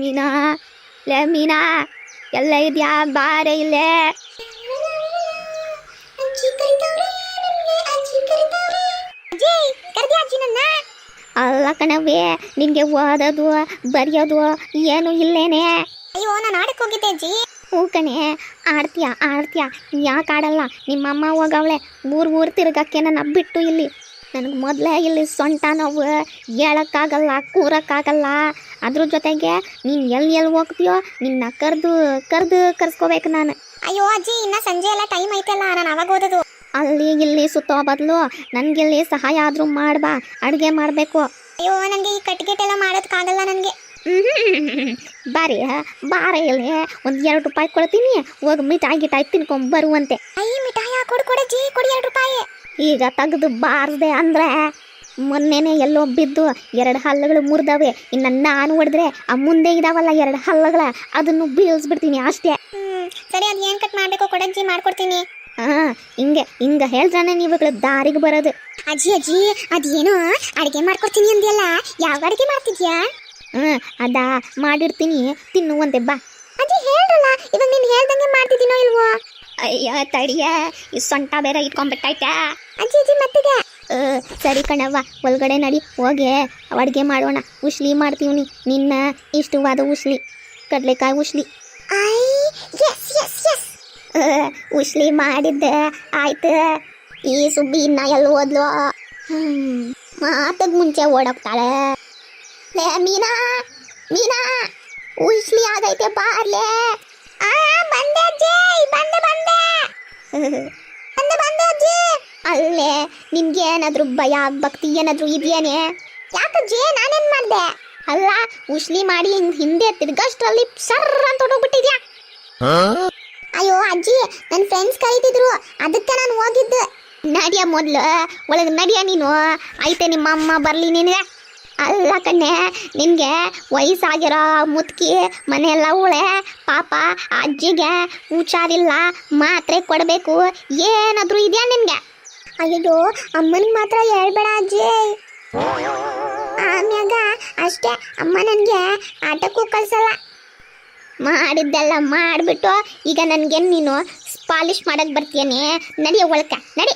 ಮೀನಾ, ಲೇ ಮೀನಾ, ಎಲ್ಲ ಇದೆಯಾ? ಬಾರೆ ಇಲ್ಲೇ. ಅಲ್ಲ ಕಣವೇ, ನಿಂಗೆ ಓದೋದು ಬರೆಯೋದು ಏನು ಇಲ್ಲೇನೆ? ಅಯ್ಯೋ, ನಾನು ಆಡಕ್ಕೆ ಹೋಗಿದ್ದೆ ಅಜ್ಜಿ. ಹ್ಞೂ ಕಣೆ, ಆಡ್ತೀಯ ಯಾಕೆ ಆಡಲ್ಲ? ನಿಮ್ಮಮ್ಮ ಹೋಗವಳೆ ಊರು ತಿರ್ಗಕ್ಕೆ ನನ್ನ ಬಿಟ್ಟು. ಇಲ್ಲಿ ನನಗೆ ಮೊದಲೇ ಇಲ್ಲಿ ಸೊಂಟ ನೋವು, ಹೇಳೋಕ್ಕಾಗಲ್ಲ, ಕೂರಕ್ಕಾಗಲ್ಲ. ಅದ್ರ ಜೊತೆಗೆ ನೀನು ಎಲ್ಲಿ ಹೋಗ್ತೀಯೋ ನಿನ್ನ ಕರ್ಸ್ಕೋಬೇಕು ನಾನು. ಅಯ್ಯೋ ಅಜ್ಜಿ, ಇನ್ನ ಸಂಜೆ ಎಲ್ಲ ಟೈಮ್ ಐತಲ್ಲ, ನಾನು ಅವಾಗ ಓದೋದು. ಅಲ್ಲಿ ಇಲ್ಲಿ ಸುತ್ತೋ ಬದಲು ನನಗಿಲ್ಲಿ ಸಹಾಯ ಆದರೂ ಮಾಡ್ಬಾ, ಅಡುಗೆ ಮಾಡಬೇಕು. ಅಯ್ಯೋ, ನನಗೆ ಈ ಕಟ್ಗೆಟೆಲ್ಲ ಮಾಡೋದಕ್ಕಾಗಲ್ಲ ನನಗೆ. ಬಾರೆ ಇಲ್ಲಿ ಒಂದು 2 ರೂಪಾಯಿ ಕೊಡ್ತೀನಿ, ಹೋಗಿ ಮಿಠಾಯಿ ತಿನ್ಕೊಂಬರುವಂತೆ. ಅಯ್ಯ, ಮಿಠಾಯಿ ಕೊಡಜ್ಜಿ, ಕೊಡಿ 2 ರೂಪಾಯಿ. ಈಗ ತೆಗೆದು ಬಾರ್ದೆ ಅಂದರೆ ಮೊನ್ನೆನೇ ಎಲ್ಲೋ ಬಿದ್ದು 2 ಹಲ್ಲಗಳು ಮುರಿದವೆ. ಇನ್ನು ನಾನು ಹೊಡೆದ್ರೆ ಆ ಮುಂದೆ ಇದಾವಲ್ಲ 2 ಹಲ್ಲಗಳ, ಅದನ್ನು ಬೀಳಿಸ್ಬಿಡ್ತೀನಿ ಅಷ್ಟೇ. ಸರಿ, ಅದು ಏನು ಕಟ್ ಮಾಡಬೇಕು ಕೊಡಜ್ಜಿ, ಮಾಡ್ಕೊಡ್ತೀನಿ. ಹಿಂಗ ಹೇಳ್ತಾನೆ ನೀವುಗಳು ದಾರಿಗೆ ಬರೋದು. ಅಜ್ಜಿ ಅದೇನೋ ಅಡಿಗೆ ಮಾಡ್ಕೊಡ್ತೀನಿ ಅಂದ್ಯಲ್ಲ, ಯಾವ ಅಡಿಗೆ ಮಾಡ್ತಿದ್ಯಾ? ಅದಾ ಮಾಡಿರ್ತೀನಿ, ತಿನ್ನುವಂತೆ ಬಾ. ಅಜ್ಜಿ ಹೇಳ್ರಲ್ಲ, ಇವಾಗ ನೀನು ಹೇಳ್ದಂಗೆ ಮಾಡ್ತಿದ್ದೀನೋ ಇಲ್ವೋ? ಅಯ್ಯೋ ತಡಿಯ, ಈ ಸೊಂಟ ಬೇರೆ ಇಟ್ಕೊಂಡ್ಬಿಟ್ಟಾಯ್ತಾ ಅಜ್ಜಿ ಮತ್ತಿಗೆ. ಸರಿ ಕಣವ್ವ, ಒಳಗಡೆ ನಡಿ, ಹೋಗಿ ಅಡುಗೆ ಮಾಡೋಣ. ಉಸ್ಲಿ ಮಾಡ್ತೀವಿ, ನಿನ್ನ ಇಷ್ಟವಾದ ಉಸ್ಲಿ, ಕಡಲೆಕಾಯಿ ಉಸ್ಲಿ. ಉಸ್ಲಿ ಮಾಡಿದ್ದೆ ಆಯ್ತು. ಈ ಸುಬ್ಬಿ ಇನ್ನ ಎಲ್ಲ ಓದ್ಲು, ಮಾತದ್ ಮುಂಚೆ ಓಡೋಗ್ತಾಳೆ. ಲೇ ಮೀನಾ, ಉಸ್ಲಿ ಆಗೈತೆ, ಬಾರ್ಲೆ. ಬಂದೆ ಅಜ್ಜಿ, ಬಂದೆ ಅಜ್ಜಿ. ಅಲ್ಲೇ ನಿನ್ಗೆ ಏನಾದ್ರು ಭಯ ಭಕ್ತಿ ಏನಾದ್ರು ಇದೆಯೇನೆ? ಯಾಕಜ್ಜಿ, ನಾನೇನ್ ಮಾಡ್ದೆ? ಅಲ್ಲ, ಉಸ್ಲಿ ಮಾಡಿ ಹಿಂದೆ ತಿರ್ಗಷ್ಟರಲ್ಲಿ ಸರ್ರ ಅಂತ ಹೊಡೋಗ್ಬಿಟ್ಟಿದ್ಯಾ. ಅಯ್ಯೋ ಅಜ್ಜಿ, ನನ್ನ ಫ್ರೆಂಡ್ಸ್ ಕರೀತಿದ್ರು, ಅದಕ್ಕೆ ನಾನು ಹೋಗಿದ್ದೆ. ನಡಿಯ ಮೊದ್ಲು ಒಳಗೆ ನಡಿಯ ನೀನು. ಆಯ್ತೆ ನಿಮ್ಮ ಅಮ್ಮ ಬರ್ಲಿ ನಿನಗೆ. ಅಲ್ಲ ಕಣ್ಣೆ, ನಿನಗೆ ವಯಸ್ಸಾಗಿರೋ ಮುತ್ಕಿ ಮನೆಯೆಲ್ಲ ಉಳೆ, ಪಾಪ ಅಜ್ಜಿಗೆ ಹುಷಾರಿಲ್ಲ, ಮಾತ್ರೆ ಕೊಡಬೇಕು, ಏನಾದರೂ ಇದೆಯಾ ನಿನಗೆ? ಅಯ್ಯೋ, ಅಮ್ಮನಿಗೆ ಮಾತ್ರ ಹೇಳ್ಬೇಡ ಅಜ್ಜಿ. ಆಮ್ಯಾಗ ಅಷ್ಟೇ, ಅಮ್ಮ ನನಗೆ ಆಟಕ್ಕೂ ಕಳ್ಸಲ್ಲ. ಮಾಡಿದ್ದೆಲ್ಲ ಮಾಡಿಬಿಟ್ಟು ಈಗ ನನಗೆ ನೀನು ಪಾಲಿಶ್ ಮಾಡಕ್ಕೆ ಬರ್ತೀಯನೇ? ನಡಿಯ ಒಳಕ್ಕೆ ನಡಿ.